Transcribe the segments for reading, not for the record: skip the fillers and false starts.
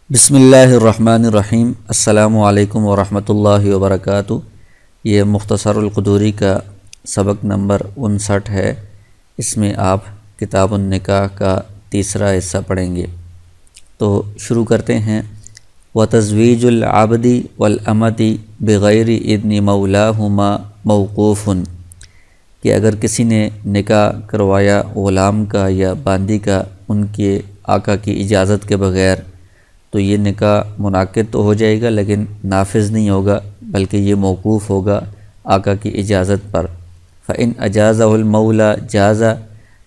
بسم اللہ الرحمن الرحیم۔ السلام علیکم ورحمۃ اللہ وبرکاتہ۔ یہ مختصر القدوری کا سبق نمبر 59 ہے۔ اس میں آپ کتاب النکاح کا تیسرا حصہ پڑھیں گے۔ تو شروع کرتے ہیں۔ وَتَزْوِيجُ الْعَبْدِ وَالْأَمَةِ بِغَيْرِ إِذْنِ مَوْلَاهُمَا مَوْقُوفٌ، کہ اگر کسی نے نکاح کروایا غلام کا یا باندی کا ان کے آقا کی اجازت کے بغیر، تو یہ نکاح منعقد تو ہو جائے گا لیکن نافذ نہیں ہوگا، بلکہ یہ موقوف ہوگا آقا کی اجازت پر۔ فَإِنْ أَجَازَهُ الْمَوْلَى جَازَ،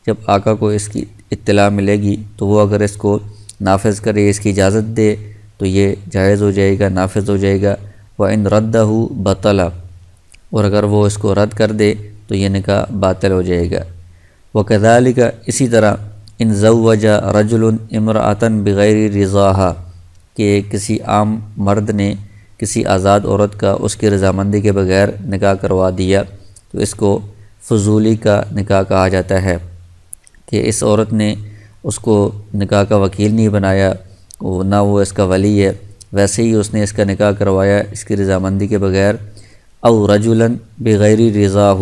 جب آقا کو اس کی اطلاع ملے گی تو وہ اگر اس کو نافذ کرے، اس کی اجازت دے، تو یہ جائز ہو جائے گا، نافذ ہو جائے گا۔ وَإِنْ رَدَّهُ بَطَلَ، اور اگر وہ اس کو رد کر دے تو یہ نکاح باطل ہو جائے گا۔ وَكَذَلِكَ، اسی طرح، إِنْ زَوَّجَ رَجُلٌ امْرَأَةً بِغَيْرِ رِضَاهَا، کہ کسی عام مرد نے کسی آزاد عورت کا اس کی رضامندی کے بغیر نکاح کروا دیا، تو اس کو فضولی کا نکاح کہا جاتا ہے، کہ اس عورت نے اس کو نکاح کا وکیل نہیں بنایا، نہ وہ اس کا ولی ہے، ویسے ہی اس نے اس کا نکاح کروایا اس کی رضامندی کے بغیر۔ او رجلا بغیر رضاہ،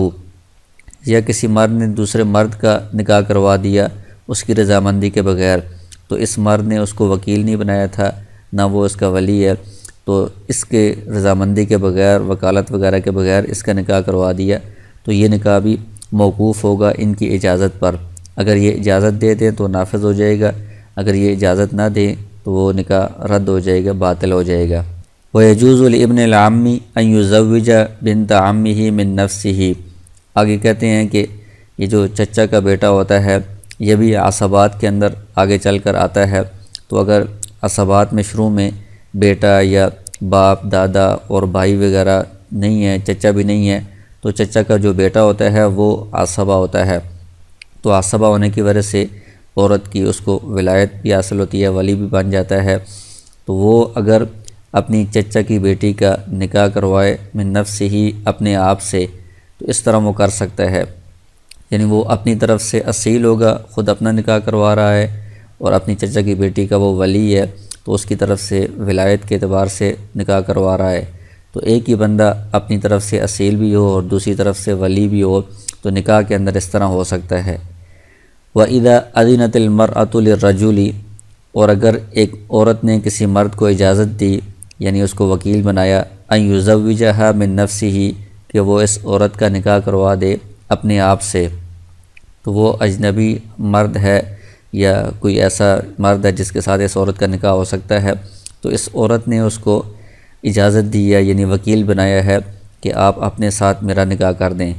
یا کسی مرد نے دوسرے مرد کا نکاح کروا دیا اس کی رضامندی کے بغیر، تو اس مرد نے اس کو وکیل نہیں بنایا تھا، نہ وہ اس کا ولی ہے، تو اس کے رضامندی کے بغیر، وکالت وغیرہ کے بغیر اس کا نکاح کروا دیا، تو یہ نکاح بھی موقوف ہوگا ان کی اجازت پر۔ اگر یہ اجازت دے دیں تو نافذ ہو جائے گا، اگر یہ اجازت نہ دیں تو وہ نکاح رد ہو جائے گا، باطل ہو جائے گا۔ وَيَجُوزُ لِابْنِ الْعَمِّ أَن يُزَوِّجَ بِنْتَ عَمِّهِ مِن نَفْسِهِ، آگے کہتے ہیں کہ یہ جو چچا کا بیٹا ہوتا ہے یہ بھی عصبات کے اندر آگے چل کر آتا ہے، تو اگر عصبات میں شروع میں بیٹا یا باپ، دادا اور بھائی وغیرہ نہیں ہے، چچا بھی نہیں ہے، تو چچا کا جو بیٹا ہوتا ہے وہ عصبہ ہوتا ہے، تو عصبہ ہونے کی وجہ سے عورت کی اس کو ولایت بھی حاصل ہوتی ہے، ولی بھی بن جاتا ہے۔ تو وہ اگر اپنی چچا کی بیٹی کا نکاح کروائے من نفسہ ہی، اپنے آپ سے، تو اس طرح وہ کر سکتا ہے، یعنی وہ اپنی طرف سے اصیل ہوگا، خود اپنا نکاح کروا رہا ہے، اور اپنی چچا کی بیٹی کا وہ ولی ہے تو اس کی طرف سے ولایت کے اعتبار سے نکاح کروا رہا ہے۔ تو ایک ہی بندہ اپنی طرف سے اصیل بھی ہو اور دوسری طرف سے ولی بھی ہو، تو نکاح کے اندر اس طرح ہو سکتا ہے۔ وَإِذَا أَذِنَتِ الْمَرْأَةُ لِلرَّجُلِ، اور اگر ایک عورت نے کسی مرد کو اجازت دی، یعنی اس کو وکیل بنایا، أَن يُزَوِّجَهَا مِن نَفْسِهِ، کہ وہ اس عورت کا نکاح کروا دے اپنے آپ سے، تو وہ اجنبی مرد ہے یا کوئی ایسا مرد ہے جس کے ساتھ اس عورت کا نکاح ہو سکتا ہے، تو اس عورت نے اس کو اجازت دی ہے، یعنی وکیل بنایا ہے کہ آپ اپنے ساتھ میرا نکاح کر دیں،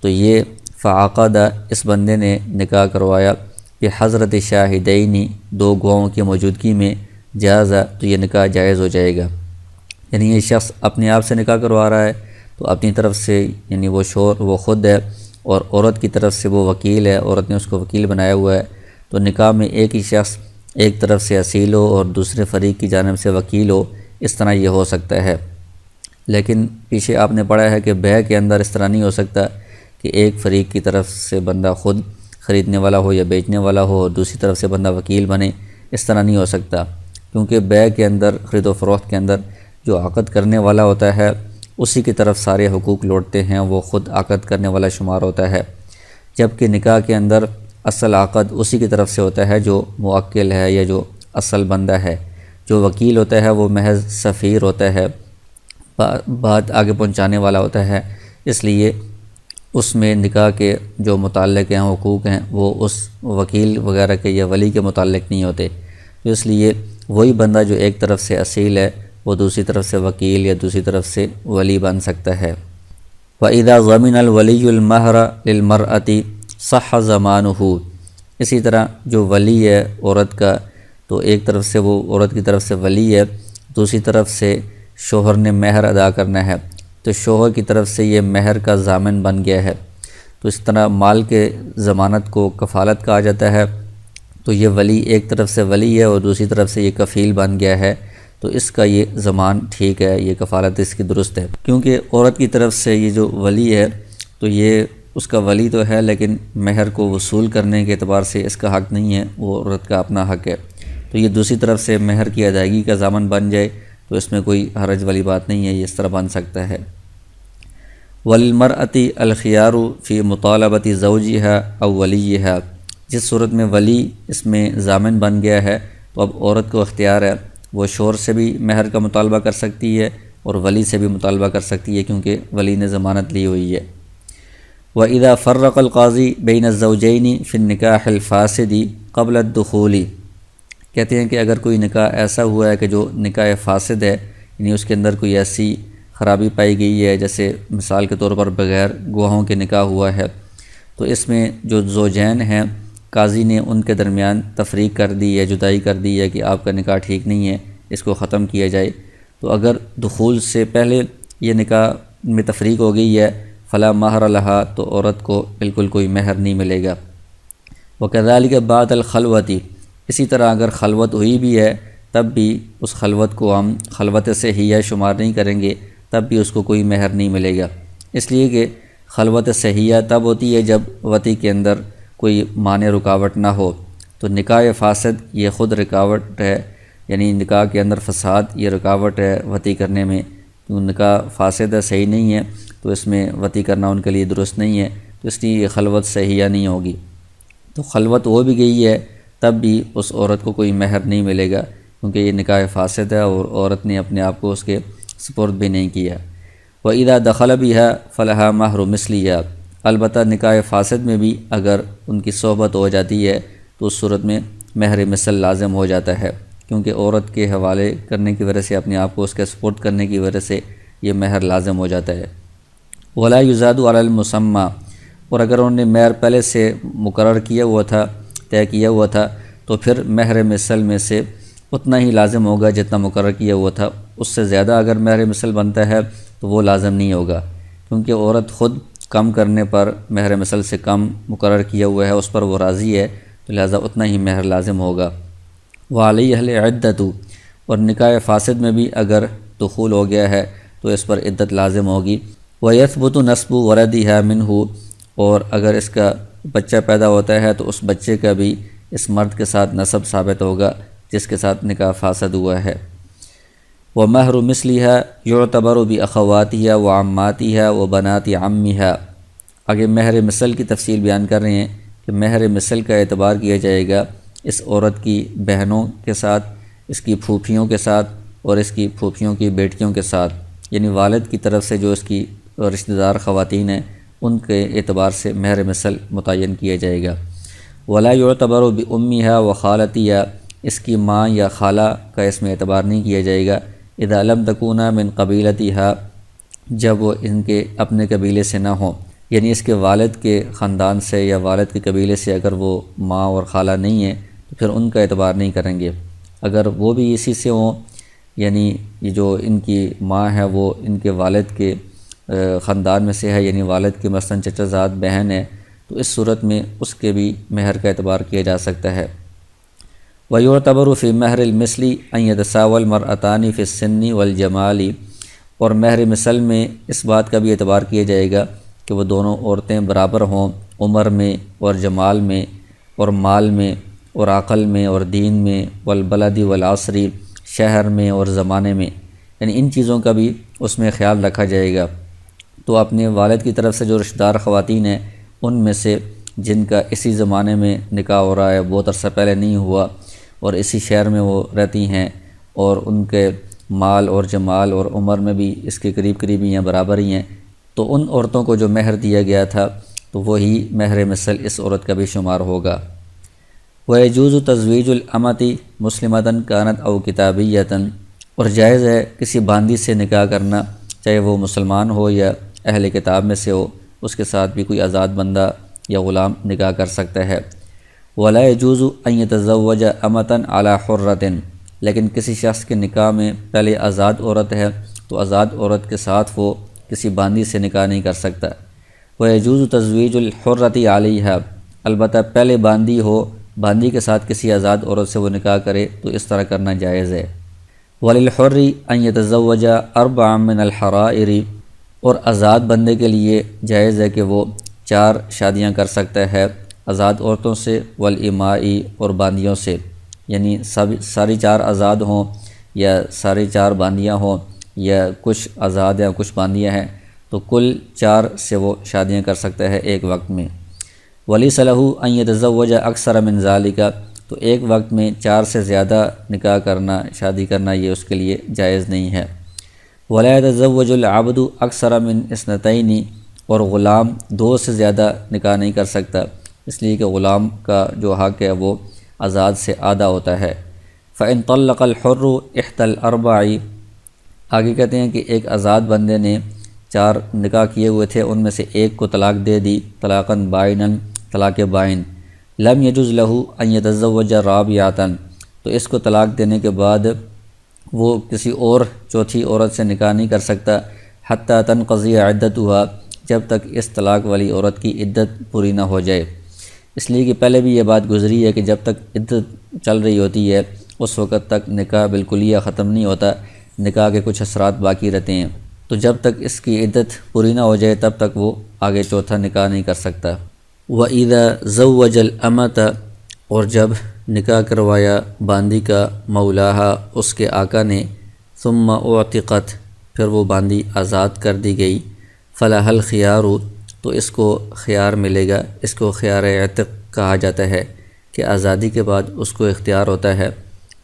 تو یہ فعقد، اس بندے نے نکاح کروایا کہ حضرت شاہدین، دو گواہوں کی موجودگی میں، جاز، تو یہ نکاح جائز ہو جائے گا۔ یعنی یہ شخص اپنے آپ سے نکاح کروا رہا ہے، تو اپنی طرف سے، یعنی وہ شوہر وہ خود ہے، اور عورت کی طرف سے وہ وکیل ہے، عورت نے اس کو وکیل بنایا ہوا ہے، تو نکاح میں ایک ہی شخص ایک طرف سے اصیل ہو اور دوسرے فریق کی جانب سے وکیل ہو، اس طرح یہ ہو سکتا ہے۔ لیکن پیچھے آپ نے پڑھا ہے کہ بیع کے اندر اس طرح نہیں ہو سکتا کہ ایک فریق کی طرف سے بندہ خود خریدنے والا ہو یا بیچنے والا ہو اور دوسری طرف سے بندہ وکیل بنے، اس طرح نہیں ہو سکتا، کیونکہ بیع کے اندر، خرید و فروخت کے اندر، جو عقد کرنے والا ہوتا ہے اسی کی طرف سارے حقوق لوٹتے ہیں، وہ خود عقد کرنے والا شمار ہوتا ہے، جبکہ نکاح کے اندر اصل عقد اسی کی طرف سے ہوتا ہے جو موکل ہے یا جو اصل بندہ ہے۔ جو وکیل ہوتا ہے وہ محض سفیر ہوتا ہے، بات آگے پہنچانے والا ہوتا ہے، اس لیے اس میں نکاح کے جو متعلق ہیں حقوق ہیں وہ اس وکیل وغیرہ کے یا ولی کے متعلق نہیں ہوتے، تو اس لیے وہی بندہ جو ایک طرف سے اصیل ہے وہ دوسری طرف سے وکیل یا دوسری طرف سے ولی بن سکتا ہے۔ وَإِذَا ضَمِنَ الْوَلِيُّ الْمَهْرَ لِلْمَرْأَةِ صح زمانہ، اسی طرح جو ولی ہے عورت کا، تو ایک طرف سے وہ عورت کی طرف سے ولی ہے، دوسری طرف سے شوہر نے مہر ادا کرنا ہے، تو شوہر کی طرف سے یہ مہر کا ضامن بن گیا ہے، تو اس طرح مال کے ضمانت کو کفالت کہا جاتا ہے، تو یہ ولی ایک طرف سے ولی ہے اور دوسری طرف سے یہ کفیل بن گیا ہے، تو اس کا یہ ضمان ٹھیک ہے، یہ کفالت اس کی درست ہے، کیونکہ عورت کی طرف سے یہ جو ولی ہے تو یہ اس کا ولی تو ہے لیکن مہر کو وصول کرنے کے اعتبار سے اس کا حق نہیں ہے، وہ عورت کا اپنا حق ہے، تو یہ دوسری طرف سے مہر کی ادائیگی کا ضامن بن جائے تو اس میں کوئی حرج والی بات نہیں ہے، یہ اس طرح بن سکتا ہے۔ وَلِلْمَرْأَةِ الْخِيَارُ فِي مُطَالَبَةِ زَوْجِهَا أَوْ وَلِيِّهَا، جس صورت میں ولی اس میں ضامن بن گیا ہے تو اب عورت کو اختیار ہے، وہ شوہر سے بھی مہر کا مطالبہ کر سکتی ہے اور ولی سے بھی مطالبہ کر سکتی ہے، کیونکہ ولی نے ضمانت لی ہوئی ہے۔ وَإِذَا فَرَّقَ الْقَاضِي بَيْنَ الزَّوْجَيْنِ فِي النِّكَاحِ الْفَاسِدِ قَبْلَ الدُّخُولِ، کہتے ہیں کہ اگر کوئی نکاح ایسا ہوا ہے کہ جو نکاح فاسد ہے، یعنی اس کے اندر کوئی ایسی خرابی پائی گئی ہے، جیسے مثال کے طور پر بغیر گواہوں کے نکاح ہوا ہے، تو اس میں جو زوجین ہیں قاضی نے ان کے درمیان تفریق کر دی ہے، جدائی کر دی ہے کہ آپ کا نکاح ٹھیک نہیں ہے، اس کو ختم کیا جائے۔ تو اگر دخول سے پہلے یہ نکاح میں تفریق ہو گئی ہے فلا مہر لہا، تو عورت کو بالکل کوئی مہر نہیں ملے گا۔ وکذالک بعد الخلوۃ، اسی طرح اگر خلوت ہوئی بھی ہے تب بھی اس خلوت کو ہم خلوت صحیحہ شمار نہیں کریں گے، تب بھی اس کو کوئی مہر نہیں ملے گا، اس لیے کہ خلوت صحیحہ تب ہوتی ہے جب وطی کے اندر کوئی مانع رکاوٹ نہ ہو۔ تو نکاح فاسد یہ خود رکاوٹ ہے، یعنی نکاح کے اندر فساد یہ رکاوٹ ہے وطی کرنے میں، کیوں نکاح فاسد ہے، صحیح نہیں ہے، تو اس میں وطی کرنا ان کے لیے درست نہیں ہے، تو اس لیے یہ خلوت صحیحہ نہیں ہوگی۔ تو خلوت ہو بھی گئی ہے تب بھی اس عورت کو کوئی مہر نہیں ملے گا، کیونکہ یہ نکاح فاسد ہے اور عورت نے اپنے آپ کو اس کے سپرد بھی نہیں کیا۔ وَإِذَا دَخَلَ بِهَا فَلَهَا مَهْرُ مِثْلِهَا، البتہ نکاح فاسد میں بھی اگر ان کی صحبت ہو جاتی ہے تو اس صورت میں مہر مثل لازم ہو جاتا ہے، کیونکہ عورت کے حوالے کرنے کی وجہ سے، اپنے آپ کو اس کے سپرد کرنے کی وجہ سے یہ مہر لازم ہو جاتا ہے۔ وَلَا يُزَادُ عَلَى الْمُسَمَّى، اور اگر انہوں نے مہر پہلے سے مقرر کیا ہوا تھا، طے کیا ہوا تھا، تو پھر مہر مثل میں سے اتنا ہی لازم ہوگا جتنا مقرر کیا ہوا تھا، اس سے زیادہ اگر مہر مثل بنتا ہے تو وہ لازم نہیں ہوگا، کیونکہ عورت خود کم کرنے پر مہر مثل سے کم مقرر کیا ہوا ہے، اس پر وہ راضی ہے، تو لہذا اتنا ہی مہر لازم ہوگا۔ وَعَلَيْهَا الْعِدَّةُ، اور نکاح فاسد میں بھی اگر دخول ہو گیا ہے تو اس پر عدت لازم ہوگی۔ وَيَثْبُتُ نَسْبُ وَلَدِهَا مِنْهُ، اور اگر اس کا بچہ پیدا ہوتا ہے تو اس بچے کا بھی اس مرد کے ساتھ نسب ثابت ہوگا جس کے ساتھ نکاح فاسد ہوا ہے۔ وَمَهْرُ مِثْلِهَا يُعْتَبَرُ بِأَخَوَاتِهَا وَعَمَّاتِهَا وَبَنَاتِ عَمِّهَا، آگے مہر مثل کی تفصیل بیان کر رہے ہیں کہ مہر مثل کا اعتبار کیا جائے گا اس عورت کی بہنوں کے ساتھ، اس کی پھوپھیوں کے ساتھ اور اس کی پھوپھیوں کی بیٹیوں کے ساتھ، یعنی والد کی طرف سے جو اس کی رشتہ دار خواتین ہیں ان کے اعتبار سے مہر مثل متعین کیا جائے گا۔ ولا يعتبر بأمها وخالتها، اس کی ماں یا خالہ کا اس میں اعتبار نہیں کیا جائے گا، اذا لم تكونا من قبیلتها، جب وہ ان کے اپنے قبیلے سے نہ ہوں، یعنی اس کے والد کے خاندان سے یا والد کے قبیلے سے اگر وہ ماں اور خالہ نہیں ہیں تو پھر ان کا اعتبار نہیں کریں گے۔ اگر وہ بھی اسی سے ہوں، یعنی یہ جو ان کی ماں ہے وہ ان کے والد کے خاندان میں سے ہے، یعنی والد کے مثلاً چچا زاد بہن ہے، تو اس صورت میں اس کے بھی مہر کا اعتبار کیا جا سکتا ہے۔ وَيُعْتَبَرُ فِي مَهْرِ الْمِثْلِ أَنْ يَتَسَاوَى الْمَرْأَتَانِ فِي السِّنِّ وَالْجَمَالِ، اور مہر مثل میں اس بات کا بھی اعتبار کیا جائے گا کہ وہ دونوں عورتیں برابر ہوں عمر میں اور جمال میں اور مال میں اور عقل میں اور دین میں، والبلد والعصر، شہر میں اور زمانے میں، یعنی ان چیزوں کا بھی اس میں خیال رکھا جائے گا۔ تو اپنے والد کی طرف سے جو رشتہ دار خواتین ہیں ان میں سے جن کا اسی زمانے میں نکاح ہو رہا ہے، بہت عرصہ پہلے نہیں ہوا اور اسی شہر میں وہ رہتی ہیں اور ان کے مال اور جمال اور عمر میں بھی اس کے قریب قریب ہی ہیں، برابر ہی ہیں، تو ان عورتوں کو جو مہر دیا گیا تھا تو وہی مہر مثل اس عورت کا بھی شمار ہوگا۔ وَيَجُوزُ تَزْوِيجُ الْأَمَةِ مُسْلِمَةً كَانَتْ أَوْ كِتَابِيَّةً، اور جائز ہے کسی باندی سے نکاح کرنا، چاہے وہ مسلمان ہو یا اہل کتاب میں سے ہو، اس کے ساتھ بھی کوئی آزاد بندہ یا غلام نکاح کر سکتا ہے۔ وَلَا يَجُوزُ أَن يَتَزَوَّجَ أَمَةً عَلَى حُرَّةٍ، لیکن کسی شخص کے نکاح میں پہلے آزاد عورت ہے تو آزاد عورت کے ساتھ وہ کسی باندی سے نکاح نہیں کر سکتا۔ وَيَجُوزُ تَزْوِيجُ الْحُرَّةِ عَلَيْهَا، البتہ پہلے باندی ہو، باندی کے ساتھ کسی آزاد عورت سے وہ نکاح کرے تو اس طرح کرنا جائز ہے۔ وَلِلْحُرِّ أَن يَتَزَوَّجَ أَرْبَعًا مِنَ الْحَرَائِرِ، اور آزاد بندے کے لیے جائز ہے کہ وہ 4 شادیاں کر سکتا ہے آزاد عورتوں سے، والإماء، اور باندیوں سے، یعنی ساری 4 آزاد ہوں یا ساری 4 باندیاں ہوں یا کچھ آزاد یا کچھ باندیاں ہیں، تو کل 4 سے وہ شادیاں کر سکتا ہے ایک وقت میں۔ وَلَيْسَ لَهُ أَن يَتَزَوَّجَ أَكْثَرَ مِنْ ذَلِكَ، تو ایک وقت میں 4 سے زیادہ نکاح کرنا، شادی کرنا، یہ اس کے لیے جائز نہیں ہے۔ وَلَا يَتَزَوَّجُ الْعَبْدُ أَكْثَرَ مِنْ اثْنَتَيْنِ، اور غلام 2 سے زیادہ نکاح نہیں کر سکتا، اس لیے کہ غلام کا جو حق ہے وہ آزاد سے آدھا ہوتا ہے۔ فَإِن طَلَّقَ الْحُرُّ إِحْدَى الْأَرْبَعِ، آگے کہتے ہیں کہ ایک آزاد بندے نے 4 نکاح کیے ہوئے تھے، ان میں سے ایک کو طلاق دے دی، طلاقاً بائناً، طلاق بائن، لم يجوز له ان يتزوج رابعة، تو اس کو طلاق دینے کے بعد وہ کسی اور چوتھی عورت سے نکاح نہیں کر سکتا، حتی تنقضی عدتها، جب تک اس طلاق والی عورت کی عدت پوری نہ ہو جائے۔ اس لیے کہ پہلے بھی یہ بات گزری ہے کہ جب تک عدت چل رہی ہوتی ہے اس وقت تک نکاح بالکلیہ ختم نہیں ہوتا، نکاح کے کچھ اثرات باقی رہتے ہیں، تو جب تک اس کی عدت پوری نہ ہو جائے تب تک وہ آگے چوتھا نکاح نہیں کر سکتا۔ وَإِذَا زَوَّجَ الْأَمَةَ، اور جب نکاح کروایا باندی کا مولاہا، اس کے آقا نے، ثم اعتقت، پھر وہ باندی آزاد کر دی گئی، فَلَهَا الْخِيَارُ، تو اس کو خیار ملے گا، اس کو خیار عتق کہا جاتا ہے کہ آزادی کے بعد اس کو اختیار ہوتا ہے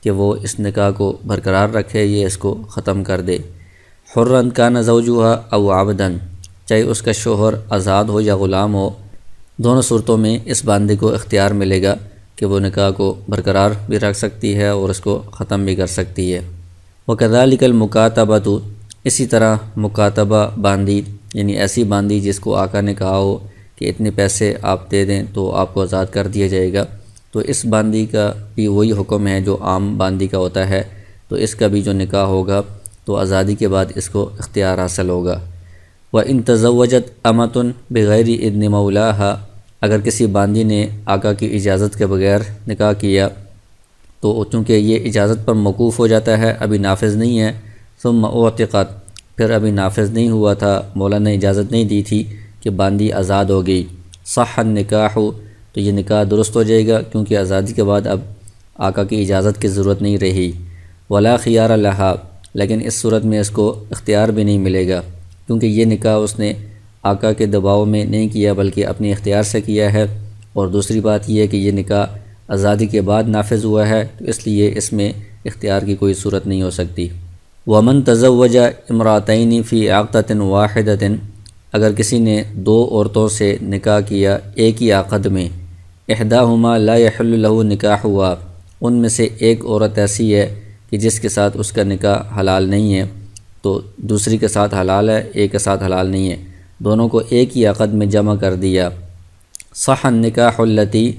کہ وہ اس نکاح کو برقرار رکھے یا اس کو ختم کر دے۔ حُرًّا كَانَ زَوْجُهَا أَوْ عَبْدًا، چاہے اس کا شوہر آزاد ہو یا غلام ہو، دونوں صورتوں میں اس باندی کو اختیار ملے گا کہ وہ نکاح کو برقرار بھی رکھ سکتی ہے اور اس کو ختم بھی کر سکتی ہے۔ وَكَذَلِكَ الْمُكَاتَبَةُ، اسی طرح مکاتبہ باندی، یعنی ایسی باندی جس کو آقا نے کہا ہو کہ اتنے پیسے آپ دے دیں تو آپ کو آزاد کر دیا جائے گا، تو اس باندی کا بھی وہی حکم ہے جو عام باندی کا ہوتا ہے، تو اس کا بھی جو نکاح ہوگا تو آزادی کے بعد اس کو اختیار حاصل ہوگا۔ وَإِن تَزَوَّجَتْ أَمَةٌ بِغَيْرِ إِذْنِ مَوْلَاهَا، اگر کسی باندی نے آقا کی اجازت کے بغیر نکاح کیا تو چونکہ یہ اجازت پر موقوف ہو جاتا ہے، ابھی نافذ نہیں ہے، ثم اعتقت، پھر ابھی نافذ نہیں ہوا تھا، مولا نے اجازت نہیں دی تھی کہ باندی آزاد ہو گئی، صح النکاح، تو یہ نکاح درست ہو جائے گا کیونکہ آزادی کے بعد اب آقا کی اجازت کی ضرورت نہیں رہی۔ ولا خیار لہا، لیکن اس صورت میں اس کو اختیار بھی نہیں ملے گا کیونکہ یہ نکاح اس نے آقا کے دباؤ میں نہیں کیا بلکہ اپنے اختیار سے کیا ہے، اور دوسری بات یہ ہے کہ یہ نکاح آزادی کے بعد نافذ ہوا ہے، تو اس لیے اس میں اختیار کی کوئی صورت نہیں ہو سکتی۔ وَمَن تَزَوَّجَ امْرَأَتَيْنِ فِي عَقْدَةٍ وَاحِدَةٍ، اگر کسی نے 2 عورتوں سے نکاح کیا ایک ہی عقد میں، احداہما لا يحل له نکاحها، ان میں سے ایک عورت ایسی ہے کہ جس کے ساتھ اس کا نکاح حلال نہیں ہے، تو دوسری کے ساتھ حلال ہے، ایک کے ساتھ حلال نہیں ہے، دونوں کو ایک ہی عقد میں جمع کر دیا، صح النکاح التی،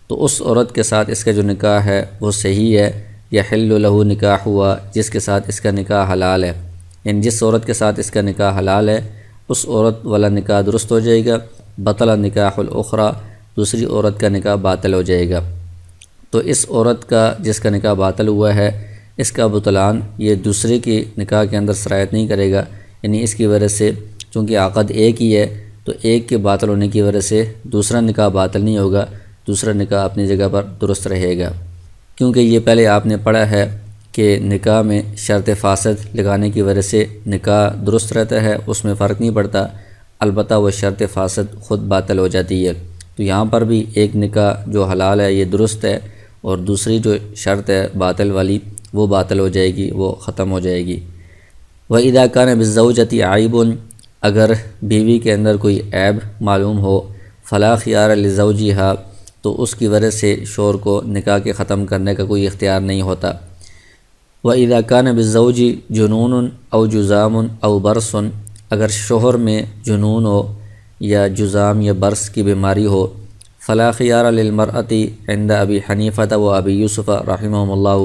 تو اس عورت کے ساتھ اس کا جو نکاح ہے وہ صحیح ہے، یحل له نکاحها، جس کے ساتھ اس کا نکاح حلال ہے، یعنی جس عورت کے ساتھ اس کا نکاح حلال ہے اس عورت والا نکاح درست ہو جائے گا، بطل نکاح الاخری، دوسری عورت کا نکاح باطل ہو جائے گا۔ تو اس عورت کا جس کا نکاح باطل ہوا ہے اس کا بطلان یہ دوسرے کے نکاح کے اندر سرایت نہیں کرے گا، یعنی اس کی وجہ سے چونکہ عقد ایک ہی ہے تو ایک کے باطل ہونے کی وجہ سے دوسرا نکاح باطل نہیں ہوگا، دوسرا نکاح اپنی جگہ پر درست رہے گا، کیونکہ یہ پہلے آپ نے پڑھا ہے کہ نکاح میں شرط فاسد لگانے کی وجہ سے نکاح درست رہتا ہے، اس میں فرق نہیں پڑتا، البتہ وہ شرط فاسد خود باطل ہو جاتی ہے، تو یہاں پر بھی ایک نکاح جو حلال ہے یہ درست ہے اور دوسری جو شرط ہے باطل والی وہ باطل ہو جائے گی، وہ ختم ہو جائے گی۔ وَإِذَا كَانَ بِالزَّوْجَةِ عَيْبٌ، اگر بیوی کے اندر کوئی عیب معلوم ہو، فَلَا خِيَارَ لِزَوْجِهَا، تو اس کی وجہ سے شوہر کو نکاح کے ختم کرنے کا کوئی اختیار نہیں ہوتا۔ وَإِذَا كَانَ بِالزَّوْجِ جُنُونٌ أَوْ جُذَامٌ أَوْ بَرْصٌ، اگر شوہر میں جنون ہو یا جذام یا برص کی بیماری ہو، فَلَا خِيَارَ لِلْمَرْأَةِ عِنْدَ أَبِي حَنِيفَةَ وَأَبِي يُوسُفَ رحمہم اللہ،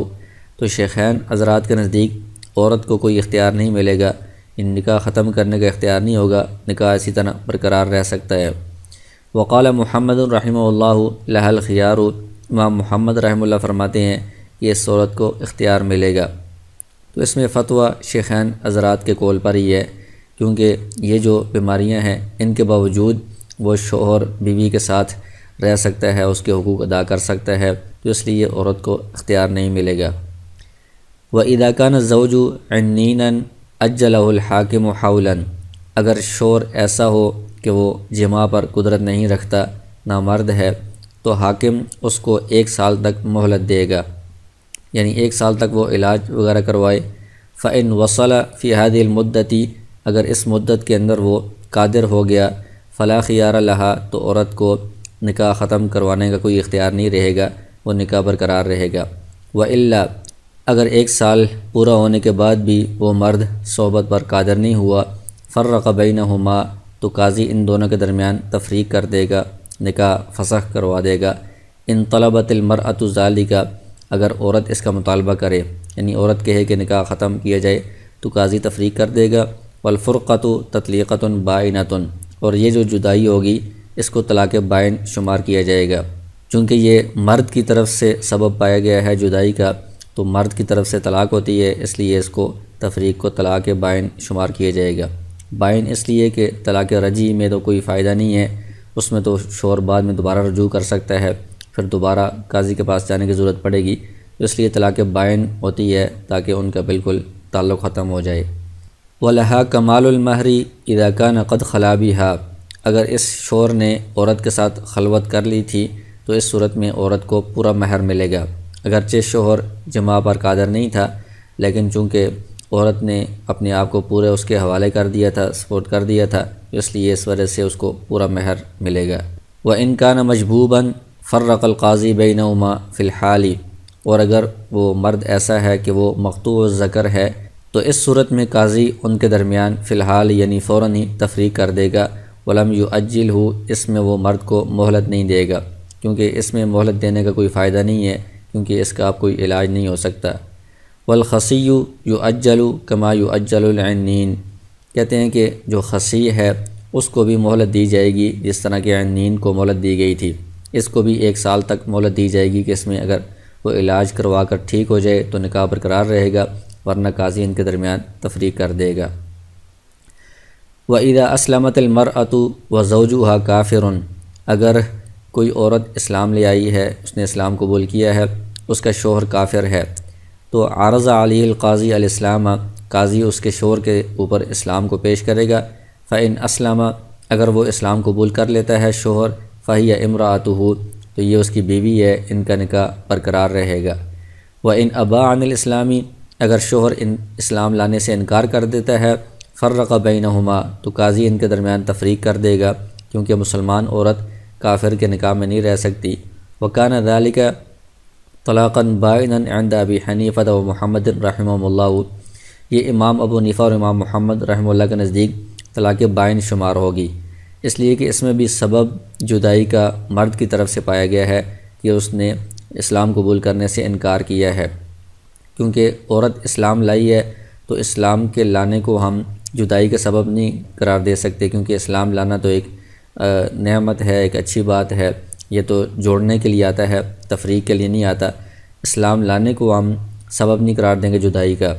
تو شیخین حضرات کے نزدیک عورت کو کوئی اختیار نہیں ملے گا، ان نکاح ختم کرنے کا اختیار نہیں ہوگا، نکاح اسی طرح برقرار رہ سکتا ہے۔ وقال محمد رحمہ اللہ لها الخیار، امام محمد رحمہ اللہ فرماتے ہیں کہ اس عورت کو اختیار ملے گا، تو اس میں فتویٰ شیخین حضرات کے قول پر ہی ہے، کیونکہ یہ جو بیماریاں ہیں ان کے باوجود وہ شوہر بیوی کے ساتھ رہ سکتا ہے، اس کے حقوق ادا کر سکتا ہے، تو اس لیے عورت کو اختیار نہیں ملے گا۔ وَإِذَا كَانَ الزَّوْجُ عِنِّينًا أَجَّلَهُ الْحَاكِمُ حَوْلًا، اگر شوہر ایسا ہو کہ وہ جماع پر قدرت نہیں رکھتا، نامرد ہے، تو حاکم اس کو 1 سال تک مہلت دے گا، یعنی 1 سال تک وہ علاج وغیرہ کروائے۔ فَإِنْ وَصَلَ فِي هَذِهِ الْمُدَّةِ، اگر اس مدت کے اندر وہ قادر ہو گیا، فَلَا خِيَارَ لَهَا، تو عورت کو نکاح ختم کروانے کا کوئی اختیار نہیں رہے گا، وہ نکاح برقرار رہے گا۔ وَإِلَّا، اگر 1 سال پورا ہونے کے بعد بھی وہ مرد صحبت پر قادر نہیں ہوا، فَرَّقَ بَيْنَهُمَا، تو قاضی ان دونوں کے درمیان تفریق کر دے گا، نکاح فسخ کروا دے گا۔ ان طلبت المرأة ذَلِكَ، اگر عورت اس کا مطالبہ کرے، یعنی عورت کہے کہ نکاح ختم کیا جائے، تو قاضی تفریق کر دے گا۔ والفرقۃ تطلیقۃ بائنۃ، اور یہ جو جدائی ہوگی اس کو طلاق بائن شمار کیا جائے گا، چونکہ یہ مرد کی طرف سے سبب پایا گیا ہے جدائی کا، تو مرد کی طرف سے طلاق ہوتی ہے، اس لیے اس کو تفریق کو طلاق بائن شمار کیا جائے گا۔ بائن اس لیے کہ طلاق رجعی میں تو کوئی فائدہ نہیں ہے، اس میں تو شوہر بعد میں دوبارہ رجوع کر سکتا ہے، پھر دوبارہ قاضی کے پاس جانے کی ضرورت پڑے گی، اس لیے طلاق بائن ہوتی ہے تاکہ ان کا بالکل تعلق ختم ہو جائے۔ وَلَهَا كَمَالُ الْمَهْرِ إِذَا كَانَ قَدْ خَلَا بِهَا، اگر اس شوہر نے عورت کے ساتھ خلوت کر لی تھی تو اس صورت میں عورت کو پورا مہر ملے گا، اگرچہ شوہر جماع پر قادر نہیں تھا، لیکن چونکہ عورت نے اپنے آپ کو پورے اس کے حوالے کر دیا تھا، سپورٹ کر دیا تھا، اس لیے اس وجہ سے اس کو پورا مہر ملے گا۔ وَإِنْ كَانَ مَجْبُوبًا فَرَّقَ الْقَاضِي بَيْنَهُمَا فِي الْحَالِ، اور اگر وہ مرد ایسا ہے کہ وہ مقطوع الذکر ہے، تو اس صورت میں قاضی ان کے درمیان فی الحال یعنی فوراً ہی تفریق کر دے گا۔ وَلَمْ يُؤَجِّلْهُ، اس میں وہ مرد کو مہلت نہیں دے گا، کیونکہ اس میں مہلت دینے کا کوئی فائدہ نہیں ہے، کیونکہ اس کا اب کوئی علاج نہیں ہو سکتا۔ وَالْخَصِيُّ يُؤَجَّلُ كَمَا يُؤَجَّلُ الْعِنِّينَ، کہتے ہیں کہ جو خصی ہے اس کو بھی مہلت دی جائے گی جس طرح کہ عنین کو مہلت دی گئی تھی، اس کو بھی 1 سال تک مہلت دی جائے گی کہ اس میں اگر وہ علاج کروا کر ٹھیک ہو جائے تو نکاح برقرار رہے گا، ورنہ قاضی ان کے درمیان تفریق کر دے گا۔ وَإِذَا أَسْلَمَتِ الْمَرْأَةُ وَزَوْجُهَا كَافِرٌ، اگر کوئی عورت اسلام لے آئی ہے، اس نے اسلام قبول کیا ہے، اس کا شوہر کافر ہے، تو عارض علیہ القاضی الاسلام، قاضی اس کے شوہر کے اوپر اسلام کو پیش کرے گا۔ فَإِنْ أَسْلَمَ، اگر وہ اسلام قبول کر لیتا ہے شوہر، فَهِيَ امرأته، تو یہ اس کی بیوی ہے، ان کا نکاح برقرار رہے گا۔ وَإِنْ أَبَى عَنِ الْإِسْلَامِ، اگر شوہر اسلام لانے سے انکار کر دیتا ہے، فَرَّقَ بَيْنَهُمَا، تو قاضی ان کے درمیان تفریق کر دے گا، کیونکہ مسلمان عورت کافر کے نکاح میں نہیں رہ سکتی۔ وَكَانَ ذَلِكَ طلاقاً بائنًا عند ابی حنیفہ و محمد رحمہ اللہ، یہ امام ابو حنیفہ اور امام محمد رحمہ اللہ کے نزدیک طلاق بائن شمار ہوگی، اس لیے کہ اس میں بھی سبب جدائی کا مرد کی طرف سے پایا گیا ہے کہ اس نے اسلام قبول کرنے سے انکار کیا ہے، کیونکہ عورت اسلام لائی ہے تو اسلام کے لانے کو ہم جدائی کا سبب نہیں قرار دے سکتے، کیونکہ اسلام لانا تو ایک نعمت ہے، ایک اچھی بات ہے، یہ تو جوڑنے کے لیے آتا ہے، تفریق کے لیے نہیں آتا۔ اسلام لانے کو ہم سبب نہیں قرار دیں گے جدائی کا،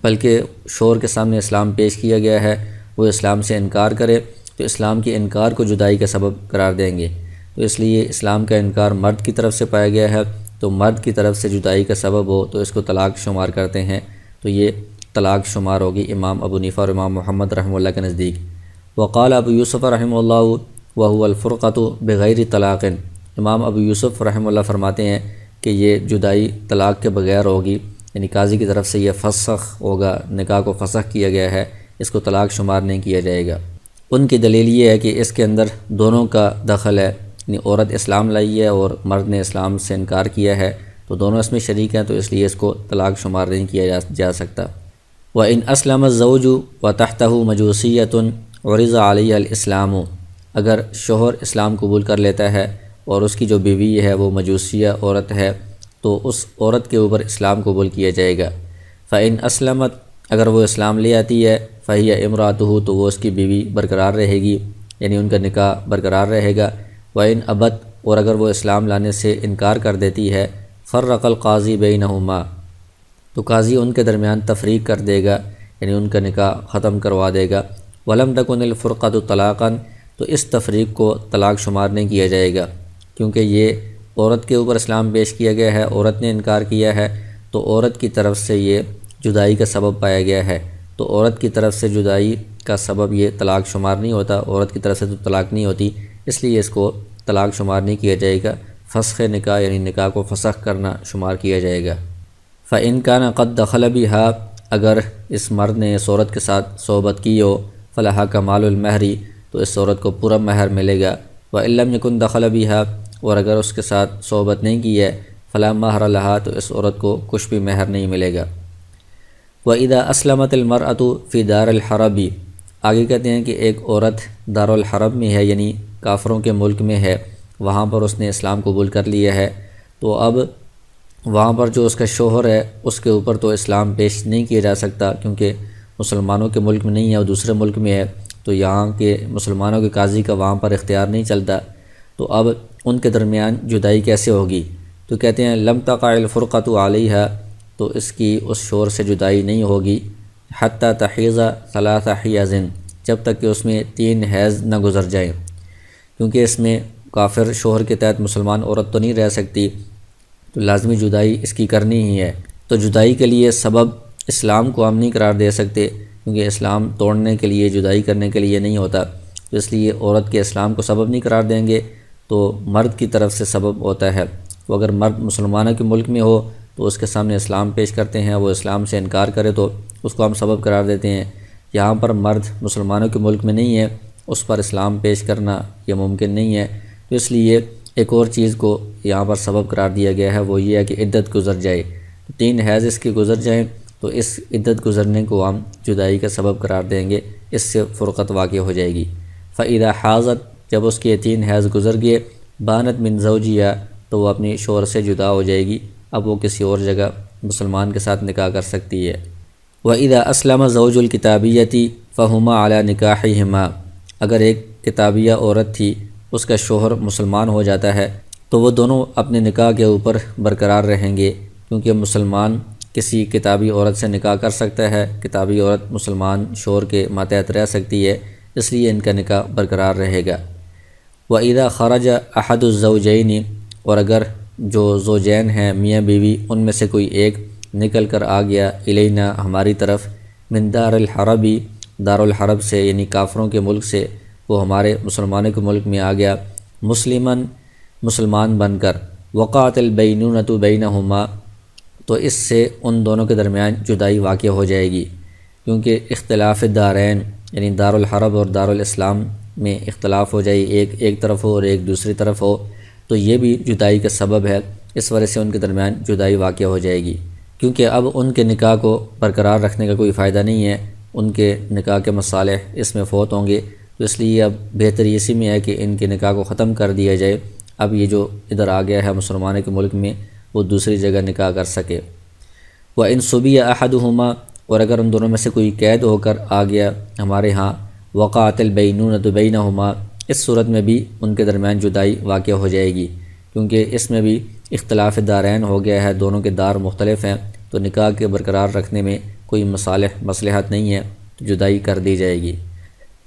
بلکہ شوہر کے سامنے اسلام پیش کیا گیا ہے، وہ اسلام سے انکار کرے تو اسلام کے انکار کو جدائی کا سبب قرار دیں گے، تو اس لیے اسلام کا انکار مرد کی طرف سے پایا گیا ہے، تو مرد کی طرف سے جدائی کا سبب ہو تو اس کو طلاق شمار کرتے ہیں، تو یہ طلاق شمار ہوگی امام ابو حنیفہ اور امام محمد رحمہ اللہ کے نزدیک۔ وقال ابو یوسف رحمہ اللہ وهو الفرقۃ بغیر طلاق، امام ابو یوسف رحمہ اللہ فرماتے ہیں کہ یہ جدائی طلاق کے بغیر ہوگی، یعنی قاضی کی طرف سے یہ فسخ ہوگا، نکاح کو فسخ کیا گیا ہے، اس کو طلاق شمار نہیں کیا جائے گا۔ ان کی دلیل یہ ہے کہ اس کے اندر دونوں کا دخل ہے، یعنی عورت اسلام لائی ہے اور مرد نے اسلام سے انکار کیا ہے، تو دونوں اس میں شریک ہیں، تو اس لیے اس کو طلاق شمار نہیں کیا جا سکتا۔ وَإِنْ أَسْلَمَ الزَّوْجُ وَتَحْتَهُ مَجُوسِيَّةٌ عُرِضَ عَلَيْهَا الْإِسْلَامُ، اگر شوہر اسلام قبول کر لیتا ہے اور اس کی جو بیوی ہے وہ مجوسیہ عورت ہے، تو اس عورت کے اوپر اسلام قبول کیا جائے گا۔ فَإِنْ أَسْلَمَتْ، اگر وہ اسلام لے آتی ہے، فَهِيَ امرأته، تو وہ اس کی بیوی برقرار رہے گی، یعنی ان کا نکاح برقرار رہے گا۔ وَإِنْ أَبَتْ، اور اگر وہ اسلام لانے سے انکار کر دیتی ہے، فَرَّقَ الْقَاضِي بَيْنَهُمَا، تو قاضی ان کے درمیان تفریق کر دے گا، یعنی ان کا نکاح ختم کروا دے گا۔ وَلَمْ تَكُنِ الْفُرْقَةُ طَلَاقًا، تو اس تفریق کو طلاق شمار نہیں کیا جائے گا۔ کیونکہ یہ عورت کے اوپر اسلام پیش کیا گیا ہے، عورت نے انکار کیا ہے، تو عورت کی طرف سے یہ جدائی کا سبب پایا گیا ہے۔ تو عورت کی طرف سے جدائی کا سبب یہ طلاق شمار نہیں ہوتا، عورت کی طرف سے تو طلاق نہیں ہوتی، اس لیے اس کو طلاق شمار نہیں کیا جائے گا، فسخ نکاح یعنی نکاح کو فسخ کرنا شمار کیا جائے گا۔ فَإِنْ كَانَ قَدْ دَخَلَ بِهَا، اگر اس مرد نے اس عورت کے ساتھ صحبت کی ہو، فَلَهَا كَمَالُ الْمَهْرِ، تو اس عورت کو پورا مہر ملے گا۔ وَإِنْ لَمْ يَكُنْ دَخَلَ بِهَا، اور اگر اس کے ساتھ صحبت نہیں کی ہے، فَلَا مَهْرَ لَهَا، تو اس عورت کو کچھ بھی مہر نہیں ملے گا۔ وَإِذَا أَسْلَمَتِ الْمَرْأَةُ فِي دَارِ الْحَرَبِ، آگے کہتے ہیں کہ ایک عورت دارالحرب میں ہے، یعنی کافروں کے ملک میں ہے، وہاں پر اس نے اسلام قبول کر لیا ہے، تو اب وہاں پر جو اس کا شوہر ہے اس کے اوپر تو اسلام پیش نہیں کیا جا سکتا، کیونکہ مسلمانوں کے ملک میں نہیں ہے اور دوسرے ملک میں ہے، تو یہاں کے مسلمانوں کے قاضی کا وہاں پر اختیار نہیں چلتا، تو اب ان کے درمیان جدائی کیسے ہوگی؟ تو کہتے ہیں لم تقع الفرقۃ علیہا، تو اس کی اس شوہر سے جدائی نہیں ہوگی، حتی تحیض ثلاث حیض، جب تک کہ اس میں 3 حیض نہ گزر جائیں، کیونکہ اس میں کافر شوہر کے تحت مسلمان عورت تو نہیں رہ سکتی، تو لازمی جدائی اس کی کرنی ہی ہے۔ تو جدائی کے لیے سبب اسلام کو ہم نہیں قرار دے سکتے، کیونکہ اسلام توڑنے کے لیے، جدائی کرنے کے لیے نہیں ہوتا، تو اس لیے عورت کے اسلام کو سبب نہیں قرار دیں گے، تو مرد کی طرف سے سبب ہوتا ہے۔ تو اگر مرد مسلمانوں کے ملک میں ہو تو اس کے سامنے اسلام پیش کرتے ہیں، وہ اسلام سے انکار کرے تو اس کو ہم سبب قرار دیتے ہیں۔ یہاں پر مرد مسلمانوں کے ملک میں نہیں ہے، اس پر اسلام پیش کرنا یہ ممکن نہیں ہے، تو اس لیے ایک اور چیز کو یہاں پر سبب قرار دیا گیا ہے، وہ یہ ہے کہ عدت گزر جائے، 3 حیض اس کی گزر جائیں تو اس عدت گزرنے کو ہم جدائی کا سبب قرار دیں گے، اس سے فرقت واقع ہو جائے گی۔ فَإِذَا حَاضَتْ، جب اس کے 3 حیض گزر گئے، بانت من زوجیہ، تو وہ اپنی شوہر سے جدا ہو جائے گی، اب وہ کسی اور جگہ مسلمان کے ساتھ نکاح کر سکتی ہے۔ وَإِذَا أَسْلَمَ زَوْجُ الْكِتَابِيَّةِ فَهُمَا عَلَى نِكَاحِهِمَا، اگر ایک کتابیہ عورت تھی، اس کا شوہر مسلمان ہو جاتا ہے تو وہ دونوں اپنے نکاح کے اوپر برقرار رہیں گے، کیونکہ مسلمان کسی کتابی عورت سے نکاح کر سکتا ہے، کتابی عورت مسلمان شوہر کے ماتحت رہ سکتی ہے، اس لیے ان کا نکاح برقرار رہے گا۔ وَإِذَا خَرَجَ أَحَدُ الزَّوْجَيْنِ، اور اگر جو زوجین ہیں میاں بیوی، ان میں سے کوئی ایک نکل کر آ گیا الینا، ہماری طرف، من دار الحرب، دار الحرب سے یعنی کافروں کے ملک سے، وہ ہمارے مسلمانوں کے ملک میں آ گیا، مسلمان بن کر، وقعت البینونۃ بینہما، تو اس سے ان دونوں کے درمیان جدائی واقع ہو جائے گی، کیونکہ اختلاف دارین یعنی دار الحرب اور دار الاسلام میں اختلاف ہو جائے، ایک طرف ہو اور ایک دوسری طرف ہو، تو یہ بھی جدائی کا سبب ہے، اس وجہ سے ان کے درمیان جدائی واقع ہو جائے گی، کیونکہ اب ان کے نکاح کو برقرار رکھنے کا کوئی فائدہ نہیں ہے، ان کے نکاح کے مصالح اس میں فوت ہوں گے، تو اس لیے اب بہتری اسی میں ہے کہ ان کے نکاح کو ختم کر دیا جائے، اب یہ جو ادھر آ گیا ہے مسلمانوں کے ملک میں وہ دوسری جگہ نکاح کر سکے۔ وَإِنْ صُبِيَ أَحَدُهُمَا، اور اگر ان دونوں میں سے کوئی قید ہو کر آ گیا ہمارے ہاں، وقعت البینونۃ بینہما، اس صورت میں بھی ان کے درمیان جدائی واقع ہو جائے گی، کیونکہ اس میں بھی اختلاف دارین ہو گیا ہے، دونوں کے دار مختلف ہیں، تو نکاح کے برقرار رکھنے میں کوئی مصلحت نہیں ہے، تو جدائی کر دی جائے گی۔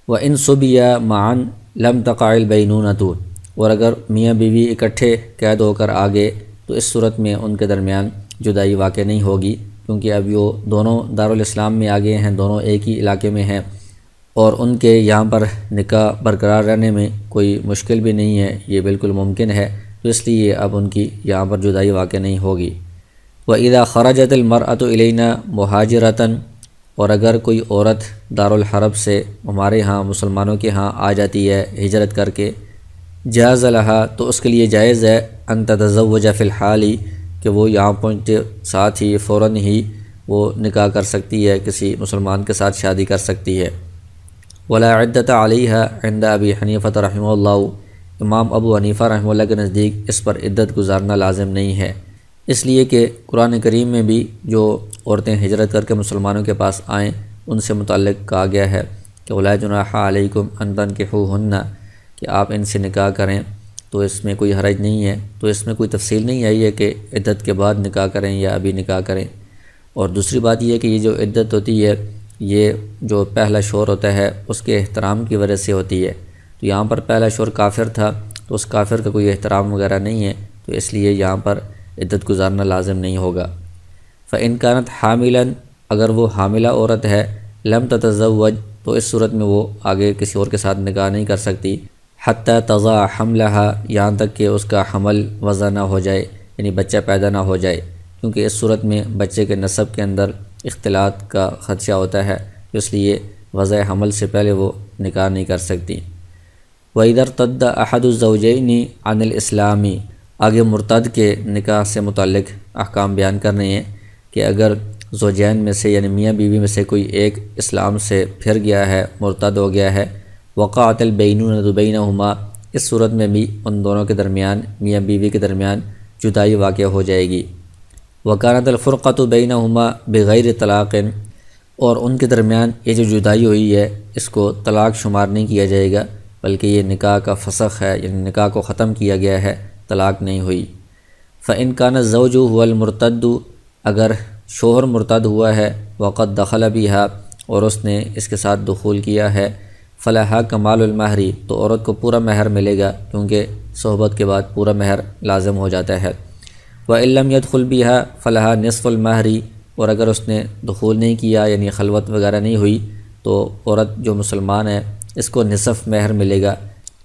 وَإِنْ صُبِيَ مَعًا لَمْ تَقَعِ الْبَيْنُونَةُ، اور اگر میاں بیوی اکٹھے قید ہو کر آگے تو اس صورت میں ان کے درمیان جدائی واقع نہیں ہوگی، کیونکہ اب وہ دونوں دارالاسلام میں آگے ہیں، دونوں ایک ہی علاقے میں ہیں، اور ان کے یہاں پر نکاح برقرار رہنے میں کوئی مشکل بھی نہیں ہے، یہ بالکل ممکن ہے، تو اس لیے اب ان کی یہاں پر جدائی واقع نہیں ہوگی۔ وَإِذَا خَرَجَتِ الْمَرْأَةُ إِلَيْنَا مُهَاجِرَةً، اور اگر کوئی عورت دارالحرب سے ہمارے ہاں مسلمانوں کے ہاں آ جاتی ہے ہجرت کر کے، جاز لہا، تو اس کے لیے جائز ہے، ان تتزوج فی الحال، کہ وہ یہاں پہنچے ساتھ ہی فوراً ہی وہ نکاح کر سکتی ہے، کسی مسلمان کے ساتھ شادی کر سکتی ہے۔ ولا عدت علیہا عند ابی حنیفہ رحمہ اللہ، امام ابو حنیفہ رحمہ اللہ کے نزدیک اس پر عدت گزارنا لازم نہیں ہے، اس لیے کہ قرآن کریم میں بھی جو عورتیں ہجرت کر کے مسلمانوں کے پاس آئیں ان سے متعلق کہا گیا ہے کہ ولا جناح علیکم ان تنکحوہن، کہ آپ ان سے نکاح کریں، تو اس میں کوئی حرج نہیں ہے، تو اس میں کوئی تفصیل نہیں آئی ہے کہ عدت کے بعد نکاح کریں یا ابھی نکاح کریں۔ اور دوسری بات یہ ہے کہ یہ جو عدت ہوتی ہے یہ جو پہلا شوہر ہوتا ہے اس کے احترام کی وجہ سے ہوتی ہے، تو یہاں پر پہلا شوہر کافر تھا، تو اس کافر کا کوئی احترام وغیرہ نہیں ہے، تو اس لیے یہاں پر عدت گزارنا لازم نہیں ہوگا۔ فإن كانت حاملا، اگر وہ حاملہ عورت ہے، لم تتزوج، تو اس صورت میں وہ آگے کسی اور کے ساتھ نکاح نہیں کر سکتی، حتی تضع حملها، یہاں تک کہ اس کا حمل وضع نہ ہو جائے، یعنی بچہ پیدا نہ ہو جائے، کیونکہ اس صورت میں بچے کے نسب کے اندر اختلاط کا خدشہ ہوتا ہے، تو اس لیے وضع حمل سے پہلے وہ نکاح نہیں کر سکتی۔ وَإِذَا ارْتَدَّ أَحَدُ الزَّوْجَيْنِ عَنِ الْإِسْلَامِ، آگے مرتد کے نکاح سے متعلق احکام بیان کر رہے ہیں کہ اگر زوجین میں سے یعنی میاں بیوی میں سے کوئی ایک اسلام سے پھر گیا ہے، مرتد ہو گیا ہے، وقعت البینونۃ بینہما، اس صورت میں بھی ان دونوں کے درمیان، میاں بیوی کے درمیان جدائی واقع ہو جائے گی۔ وکانت الفرقۃ بینہما بغیر طلاق، اور ان کے درمیان یہ جو جدائی ہوئی ہے اس کو طلاق شمار نہیں کیا جائے گا، بلکہ یہ نکاح کا فسخ ہے، یعنی نکاح کو ختم کیا گیا ہے، طلاق نہیں ہوئی۔ فإن كان الزوج هو المرتد، اگر شوہر مرتد ہوا ہے، وقد دخل بها، اور اس نے اس کے ساتھ دخول کیا ہے، فلہا کمال المہر، تو عورت کو پورا مہر ملے گا، کیونکہ صحبت کے بعد پورا مہر لازم ہو جاتا ہے۔ وإن لم يدخل بها فلہا نصف المہر، اور اگر اس نے دخول نہیں کیا یعنی خلوت وغیرہ نہیں ہوئی، تو عورت جو مسلمان ہے اس کو نصف مہر ملے گا،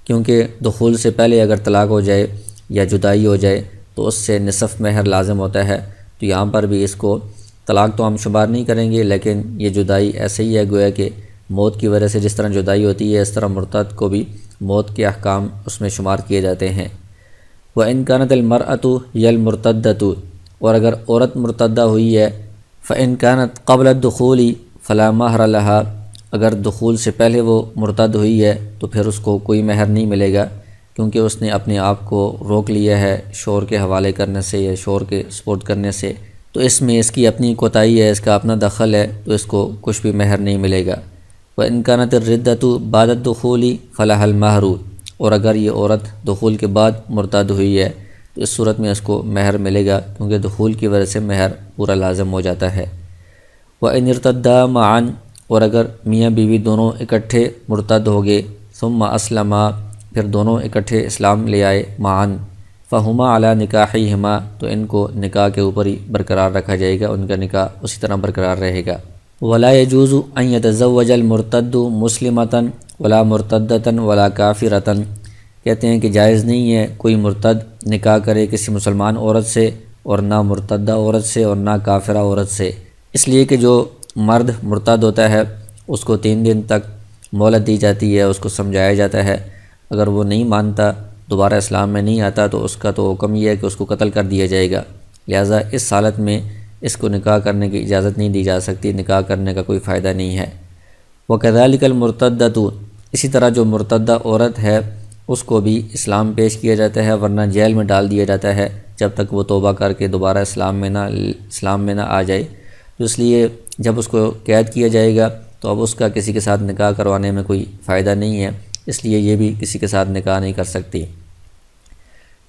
کیونکہ دخول سے پہلے اگر طلاق ہو جائے یا جدائی ہو جائے تو اس سے نصف مہر لازم ہوتا ہے، تو یہاں پر بھی اس کو طلاق تو ہم شمار نہیں کریں گے، لیکن یہ جدائی ایسے ہی ہے گویا کہ موت کی وجہ سے جس طرح جدائی ہوتی ہے اس طرح مرتد کو بھی موت کے احکام اس میں شمار کیے جاتے ہیں۔ وَإِن كَانَتِ الْمَرْأَةُ هِيَ الْمُرْتَدَّةُ، اور اگر عورت مرتدہ ہوئی ہے، فإن كانت قبل الدخول فلا مہر لها، اگر دخول سے پہلے وہ مرتد ہوئی ہے تو پھر اس کو کوئی مہر نہیں ملے گا، کیونکہ اس نے اپنے آپ کو روک لیا ہے شوہر کے حوالے کرنے سے یا شوہر کے سپورٹ کرنے سے، تو اس میں اس کی اپنی کوتاہی ہے، اس کا اپنا دخل ہے، تو اس کو کچھ بھی مہر نہیں ملے گا۔ وإن كانت الردة بعد الدخول فلها المہر، اور اگر یہ عورت دخول کے بعد مرتد ہوئی ہے تو اس صورت میں اس کو مہر ملے گا، کیونکہ دخول کی وجہ سے مہر پورا لازم ہو جاتا ہے۔ وإن ارتدا معا، اور اگر میاں بیوی دونوں اکٹھے مرتد ہو گئے، ثم اسلما، پھر دونوں اکٹھے اسلام لے آئے، معا فہما علی نکاحہما، تو ان کو نکاح کے اوپر ہی برقرار رکھا جائے گا، ان کا نکاح اسی طرح برقرار رہے گا۔ ولا يجوز ان يتزوج المرتد مسلمۃ ولا مرتدۃ ولا کافرۃ، کہتے ہیں کہ جائز نہیں ہے کوئی مرتد نکاح کرے کسی مسلمان عورت سے، اور نہ مرتدہ عورت سے اور نہ کافرہ عورت سے، اس لیے کہ جو مرد مرتد ہوتا ہے اس کو 3 دن تک مہلت دی جاتی ہے، اس کو سمجھایا جاتا ہے، اگر وہ نہیں مانتا، دوبارہ اسلام میں نہیں آتا، تو اس کا تو حکم یہ ہے کہ اس کو قتل کر دیا جائے گا، لہٰذا اس حالت میں اس کو نکاح کرنے کی اجازت نہیں دی جا سکتی، نکاح کرنے کا کوئی فائدہ نہیں ہے۔ وَكَذَلِكَ الْمُرْتَدَّةُ، اسی طرح جو مرتدہ عورت ہے اس کو بھی اسلام پیش کیا جاتا ہے، ورنہ جیل میں ڈال دیا جاتا ہے جب تک وہ توبہ کر کے دوبارہ اسلام میں نہ آ جائے، تو اس لیے جب اس کو قید کیا جائے گا تو اب اس کا کسی کے ساتھ نکاح کروانے میں کوئی فائدہ نہیں ہے، اس لیے یہ بھی کسی کے ساتھ نکاح نہیں کر سکتی۔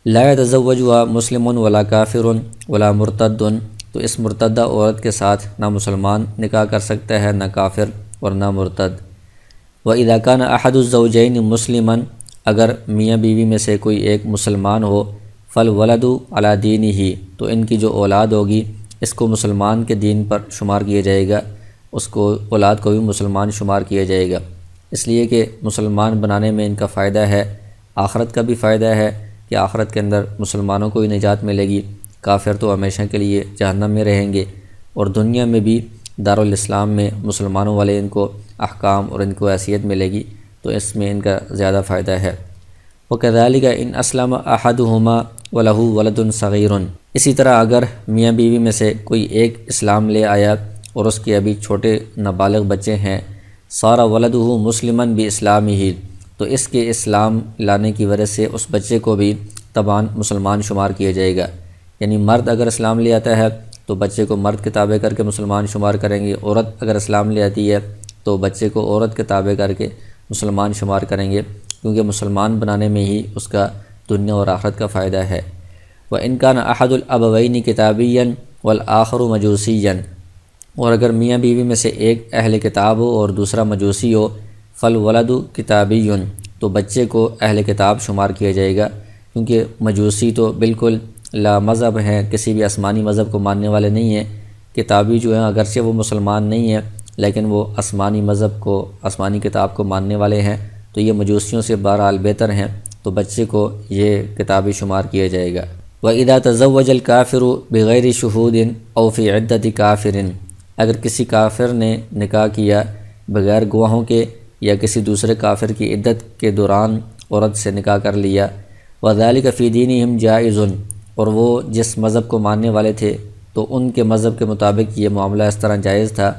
لا يتزوجها مسلم ولا کافر ولا مرتد، تو اس مرتدہ عورت کے ساتھ نہ مسلمان نکاح کر سکتا ہے، نہ کافر اور نہ مرتد۔ وَإِذَا كَانَ أَحَدُ الزَّوْجَيْنِ مُسْلِمًا، اگر میاں بیوی میں سے کوئی ایک مسلمان ہو، فَالْوَلَدُ عَلَى دِينِهِ، تو ان کی جو اولاد ہوگی اس کو مسلمان کے دین پر شمار کیا جائے گا، اس کو اولاد کو بھی مسلمان شمار کیا جائے گا، اس لیے کہ مسلمان بنانے میں ان کا فائدہ ہے، آخرت کا بھی فائدہ ہے کہ آخرت کے اندر مسلمانوں کو ہی نجات ملے گی، کافر تو ہمیشہ کے لیے جہنم میں رہیں گے، اور دنیا میں بھی دارالاسلام میں مسلمانوں والے ان کو احکام اور ان کو حیثیت ملے گی، تو اس میں ان کا زیادہ فائدہ ہے۔ وَكَذَلِكَ إِنْ أَسْلَمَ أَحَدُهُمَا وَلَهُ وَلَدٌ صَغِيرٌ، اسی طرح اگر میاں بیوی میں سے کوئی ایک اسلام لے آیا اور اس کے ابھی چھوٹے نابالغ بچے ہیں، صَارَ وَلَدُهُ مُسْلِمًا بِإِسْلَامِهِ، تو اس کے اسلام لانے کی وجہ سے اس بچے کو بھی طبعاً مسلمان شمار کیا جائے گا، یعنی مرد اگر اسلام لے آتا ہے تو بچے کو مرد کے تابع کر کے مسلمان شمار کریں گے، عورت اگر اسلام لے آتی ہے تو بچے کو عورت کے تابع کر کے مسلمان شمار کریں گے، کیونکہ مسلمان بنانے میں ہی اس کا دنیا اور آخرت کا فائدہ ہے۔ وَإِنْ كَانَ أَحَدُ الْأَبَوَيْنِ كِتَابِيًّا وَالْآخَرُ مَجُوسِيًّا، اور اگر میاں بیوی میں سے ایک اہل کتاب ہو اور دوسرا مجوسی ہو، فَالْوَلَدُ كِتَابِيٌّ، تو بچے کو اہل کتاب شمار کیا جائے گا، کیونکہ مجوسی تو بالکل لا مذہب ہیں، کسی بھی آسمانی مذہب کو ماننے والے نہیں ہیں۔ کتابی جو ہیں اگرچہ وہ مسلمان نہیں ہیں لیکن وہ آسمانی مذہب کو، آسمانی کتاب کو ماننے والے ہیں، تو یہ مجوسیوں سے بہرحال بہتر ہیں، تو بچے کو یہ کتابی شمار کیا جائے گا۔ وَإِذَا تَزَوَّجَ الْكَافِرُ بِغَيْرِ شُهُودٍ أَوْ فِي عِدَّةِ كَافِرٍ، اگر کسی کافر نے نکاح کیا بغیر گواہوں کے یا کسی دوسرے کافر کی عدت کے دوران عورت سے نکاح کر لیا، وَذَلِكَ فِي دِينِهِمْ جَائِزٌ، اور وہ جس مذہب کو ماننے والے تھے تو ان کے مذہب کے مطابق یہ معاملہ اس طرح جائز تھا،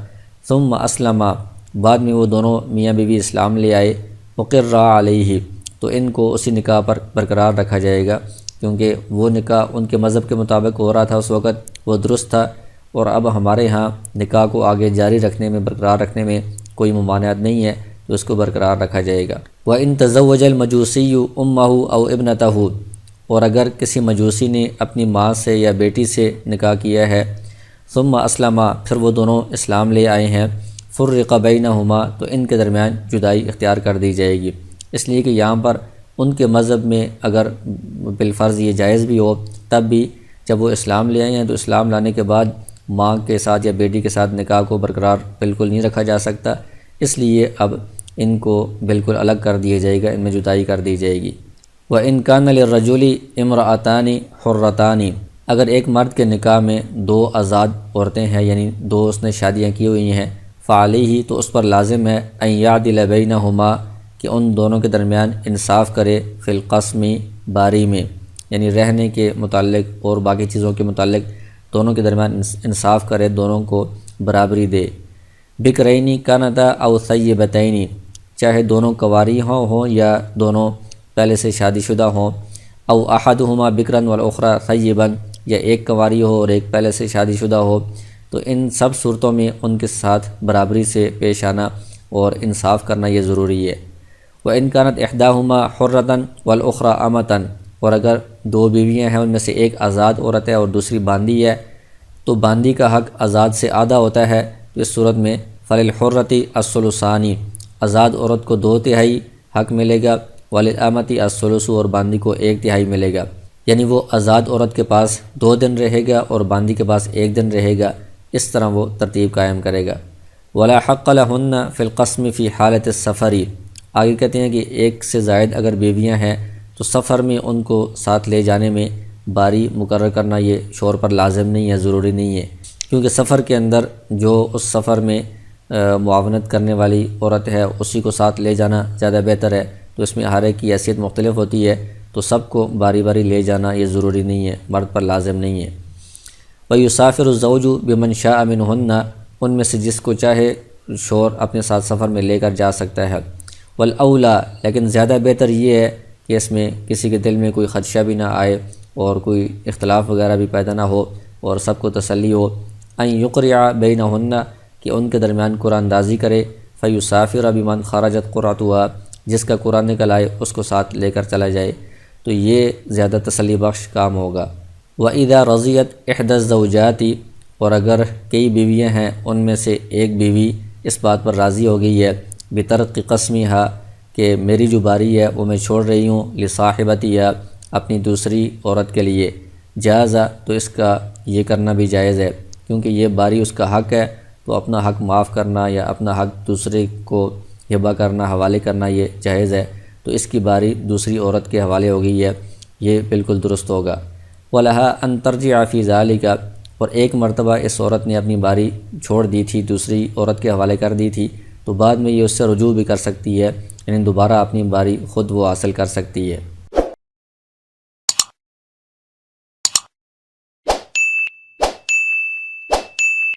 ثم اسلما، بعد میں وہ دونوں میاں بیوی اسلام لے آئے، مقر علیہ، تو ان کو اسی نکاح پر برقرار رکھا جائے گا، کیونکہ وہ نکاح ان کے مذہب کے مطابق ہو رہا تھا اس وقت، وہ درست تھا، اور اب ہمارے ہاں نکاح کو آگے جاری رکھنے میں، برقرار رکھنے میں کوئی ممانعت نہیں ہے، تو اس کو برقرار رکھا جائے گا۔ وَإِن تَزَوَّجَ الْمَجُوسِيُّ أُمَّهُ أَوْ ابْنَتَهُ، اور اگر کسی مجوسی نے اپنی ماں سے یا بیٹی سے نکاح کیا ہے، ثم اسلما، پھر وہ دونوں اسلام لے آئے ہیں، فرق بینہما، تو ان کے درمیان جدائی اختیار کر دی جائے گی، اس لیے کہ یہاں پر ان کے مذہب میں اگر بالفرض یہ جائز بھی ہو، تب بھی جب وہ اسلام لے آئے ہیں تو اسلام لانے کے بعد ماں کے ساتھ یا بیٹی کے ساتھ نکاح کو برقرار بالکل نہیں رکھا جا سکتا، اس لیے اب ان کو بالکل الگ کر دیا جائے گا، ان میں جدائی کر دی جائے گی۔ وَإِن كَانَ لِلرَّجُلِ امْرَأَتَانِ حُرَّتَانِ، اگر ایک مرد کے نکاح میں دو آزاد عورتیں ہیں، یعنی دو اس نے شادیاں کی ہوئی ہیں، فعلیہ، تو اس پر لازم ہے ان یعدل بینہما، کہ ان دونوں کے درمیان انصاف کرے، فی القسم، باری میں، یعنی رہنے کے متعلق اور باقی چیزوں کے متعلق دونوں کے درمیان انصاف کرے، دونوں کو برابری دے۔ بکرینی کانتا او ثیبتینی، چاہے دونوں کواری ہوں یا دونوں پہلے سے شادی شدہ ہوں، او احدہما بکرن والاخری ثیبا، یا ایک کواری ہو اور ایک پہلے سے شادی شدہ ہو، تو ان سب صورتوں میں ان کے ساتھ برابری سے پیش آنا اور انصاف کرنا یہ ضروری ہے۔ وَإِن كَانَتْ إِحْدَاهُمَا حُرَّةً وَالْأُخْرَى أَمَةً، اور اگر دو بیویاں ہیں ان میں سے ایک آزاد عورت ہے اور دوسری باندی ہے، تو باندی کا حق آزاد سے آدھا ہوتا ہے، تو اس صورت میں فَلِلْحُرَّةِ الثُّلُثَانِ، آزاد عورت کو 2/3 حق ملے گا، وَلِلْأَمَةِ الثُّلُثُ، اور باندی کو 1/3 ملے گا، یعنی وہ آزاد عورت کے پاس 2 دن رہے گا اور باندی کے پاس 1 دن رہے گا، اس طرح وہ ترتیب قائم کرے گا۔ وَلَا حَقَّ لَهُنَّ فِي الْقَسْمِ فِي حَالَةِ السَّفَرِ، آگے کہتے ہیں کہ ایک سے زائد اگر بیویاں ہیں تو سفر میں ان کو ساتھ لے جانے میں باری مقرر کرنا یہ شوہر پر لازم نہیں ہے، ضروری نہیں ہے، کیونکہ سفر کے اندر جو اس سفر میں معاونت کرنے والی عورت ہے اسی کو ساتھ لے جانا زیادہ بہتر ہے، تو اس میں ہر ایک کی حیثیت مختلف ہوتی ہے، تو سب کو باری باری لے جانا یہ ضروری نہیں ہے، مرد پر لازم نہیں ہے۔ وَيُسَافِرُ الزَّوْجُ بِمَنْ شَاءَ مِنْهُنَّ، ان میں سے جس کو چاہے شوہر اپنے ساتھ سفر میں لے کر جا سکتا ہے۔ والاولا، لیکن زیادہ بہتر یہ ہے کہ اس میں کسی کے دل میں کوئی خدشہ بھی نہ آئے اور کوئی اختلاف وغیرہ بھی پیدا نہ ہو اور سب کو تسلی ہو، ان یقرع بینہن، کہ ان کے درمیان قرآن اندازی کرے، فیسافر بمن خرجت قرعتها، جس کا قرآن نکل آئے اس کو ساتھ لے کر چلا جائے، تو یہ زیادہ تسلی بخش کام ہوگا۔ وَإِذَا رَضِيَتْ إِحْدَى الزَّوْجَاتِ، اور اگر کئی بیویاں ہیں ان میں سے ایک بیوی اس بات پر راضی ہو گئی ہے، بترک قسمها، کہ میری جو باری ہے وہ میں چھوڑ رہی ہوں، لصاحبتها، اپنی دوسری عورت کے لیے، جازہ، تو اس کا یہ کرنا بھی جائز ہے، کیونکہ یہ باری اس کا حق ہے، تو اپنا حق معاف کرنا یا اپنا حق دوسرے کو ہبہ کرنا، حوالے کرنا یہ جائز ہے، تو اس کی باری دوسری عورت کے حوالے ہو گئی ہے، یہ بالکل درست ہوگا۔ وَلَهَا أَن تَرْجِعَ فِي ذَلِكَ، اور ایک مرتبہ اس عورت نے اپنی باری چھوڑ دی تھی، دوسری عورت کے حوالے کر دی تھی، تو بعد میں یہ اس سے رجوع بھی کر سکتی ہے، یعنی دوبارہ اپنی باری خود وہ حاصل کر سکتی ہے۔